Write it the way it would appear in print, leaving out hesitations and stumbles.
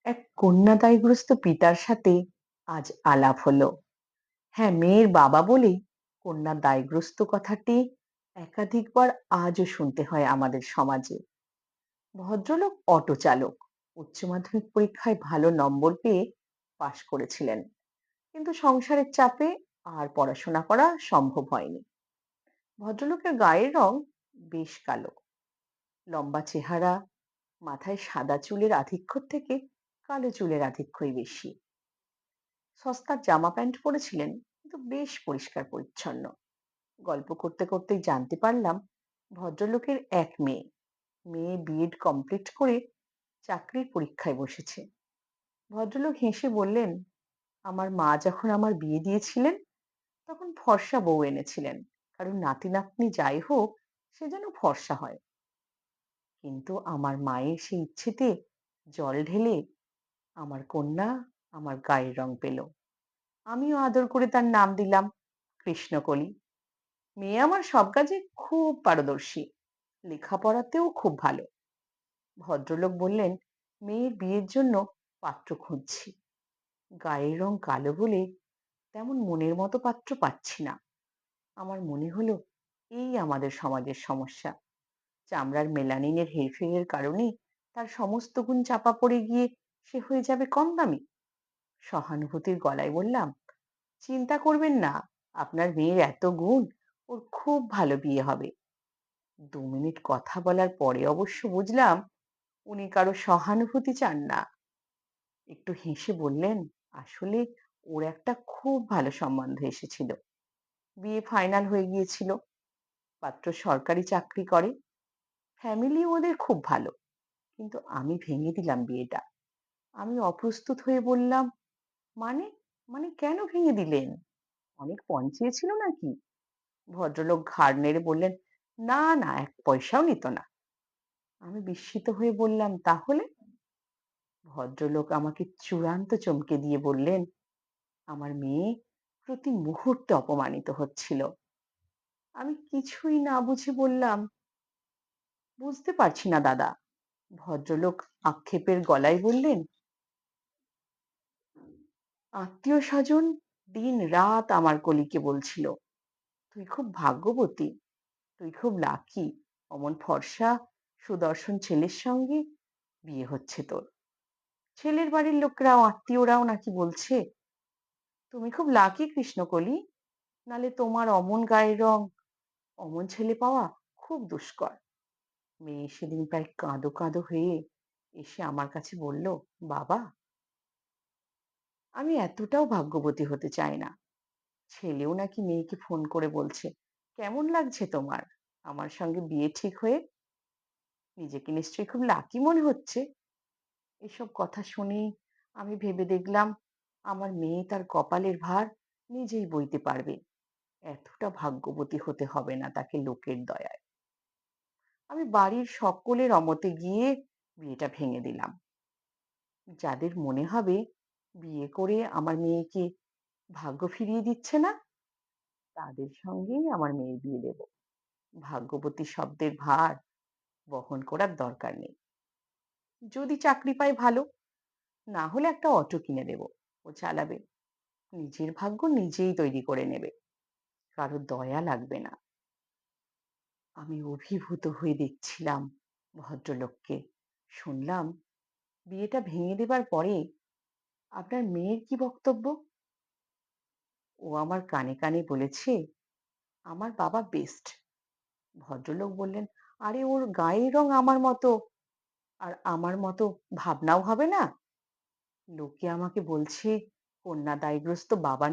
এক কন্যাদায়গ্রস্ত পিতার সাথে আজ আলাপ হলো। হ্যাঁ, মেয়ের বাবা বলেই কন্যা দায়গ্রস্ত কথাটি একাধিকবার আজও শুনতে হয় আমাদের সমাজে। ভদ্রলোক অটো চালক, উচ্চ মাধ্যমিক পরীক্ষায় ভালো নম্বর পেয়ে পাশ করেছিলেন, কিন্তু সংসারের চাপে আর পড়াশোনা করা সম্ভব হয়নি। ভদ্রলোকের গায়ের রং বেশ কালো, লম্বা চেহারা, মাথায় সাদা চুলের আধিক্য থেকে কালো চুলের আধিক্যই বেশি। সস্তার জামা প্যান্ট পরেছিলেন, কিন্তু বেশ পরিষ্কার পরিচ্ছন্ন। গল্প করতে করতেই জানতে পারলাম ভদ্রলোকের এক মেয়ে। মেয়ে বিএড কমপ্লিট করে চাকরির পরীক্ষায় বসেছে। ভদ্রলোক হেসে বললেন, আমার মা যখন আমার বিয়ে দিয়েছিলেন তখন ফর্সা বউ এনেছিলেন, কারণ নাতি নাতনি যাই হোক সে যেন ফর্সা হয়। কিন্তু আমার মায়ের সেই ইচ্ছেতে জল ঢেলে আমার কন্যা আমার গায়ের রং পেল। আমিও আদর করে তার নাম দিলাম কৃষ্ণকলি। মেয়ে আমার সব কাজে খুব পারদর্শী, লেখাপড়াতেও খুব ভালো। ভদ্রলোক বললেন, মেয়ের বিয়ের জন্য পাত্র খুঁজছি। গায়ের রং কালো বলে তেমন মনের মতো পাত্র পাচ্ছি না। আমার মনে হলো এই আমাদের সমাজের সমস্যা। চামড়ার মেলানিনের হেরফেরের কারণে তার সমস্ত গুণ চাপা পড়ে গিয়ে সে হয়ে যাবে কম দামি। সহানুভূতির গলায় বললাম, চিন্তা করবেন না, আপনার মেয়ের এত গুণ, ওর খুব ভালো বিয়ে হবে। 2 মিনিট কথা বলার পরে অবশ্য বুঝলাম উনি কারো সহানুভূতি চান না। একটু হেসে বললেন, আসলে ওর একটা খুব ভালো সম্বন্ধ এসেছিল, বিয়ে ফাইনাল হয়ে গিয়েছিল। পাত্র সরকারি চাকরি করে, ফ্যামিলি ওদের খুব ভালো। কিন্তু আমি ভেঙে দিলাম বিয়েটা। আমি অপ্রস্তুত হয়ে বললাম, মানে মানে কেন ভেঙে দিলেন? অনেক পণ চেয়েছিল নাকি? ভদ্রলোক ঘাড় নেড়ে বললেন, না না, এক পয়সাও নিত না। আমি বিস্মিত হয়ে বললাম, তাহলে? ভদ্রলোক আমাকে চূড়ান্ত চমকে দিয়ে বললেন, আমার মেয়ে প্রতি মুহূর্তে অপমানিত হচ্ছিল। আমি কিছুই না বুঝে বললাম, বুঝতে পারছি না দাদা। ভদ্রলোক আক্ষেপের গলায় বললেন, আত্মীয় স্বজন দিন রাত আমার কলিকে বলছিল, তুই খুব ভাগ্যবতী, তুই খুব লাকি, অমন ফর্সা সুদর্শন ছেলের সঙ্গে বিয়ে হচ্ছে তোর। ছেলের বাড়ির লোকরাও আত্মীয়রাও নাকি বলছে, তুমি খুব লাকি কৃষ্ণকলি, নালে তোমার অমন গায়ের রং, অমন ছেলে পাওয়া খুব দুষ্কর। মেয়ে সেদিন প্রায় কাঁদো কাঁদো হয়ে এসে আমার কাছে বলল, বাবা, আমি এতটাও ভাগ্যবতী হতে চাই না। ছেলেও নাকি মেয়েকে ফোন করে বলছে, কেমন লাগছে তোমার আমার সঙ্গে বিয়ে ঠিক হয়ে? নিজেকে নিশ্চয়ই খুব লাকি মনে হচ্ছে। এসব কথা শুনে আমি ভেবে দেখলাম, আমার মেয়ে তার কপালের ভার নিজেই বইতে পারবে। এতটা ভাগ্যবতী হতে হবে না তাকে লোকের দয়ায়। আমি বাড়ির সকলের অমতে গিয়ে বিয়েটা ভেঙে দিলাম। যাদের মনে হবে বিয়ে করে আমার মেয়েকে ভাগ্য ফিরিয়ে দিচ্ছে না, তাদের সঙ্গেই আমার মেয়ের বিয়ে দেব। ভাগ্যবতী শব্দের ভার বহন করার দরকার নেই। যদি চাকরি পায় ভালো, না হলে একটা অটো কিনে দেব, ও চালাবে। নিজের ভাগ্য নিজেই তৈরি করে নেবে, কারো দয়া লাগবে না। আমি অভিভূত হয়ে দেখছিলাম ভদ্রলোককে। শুনলাম, বিয়েটা ভেঙে দেবার পরে আপনার মেয়ের কি বক্তব্য? ও আমার কানে কানে বলেছে, আমার বাবা বেস্ট। ভদ্রলোক বললেন, আরে ওর গায়ের রং আমার মতো, আর আমার মতো ভাবনাও হবে না। লোকে আমাকে বলছে কন্যা দায়গ্রস্ত বাবা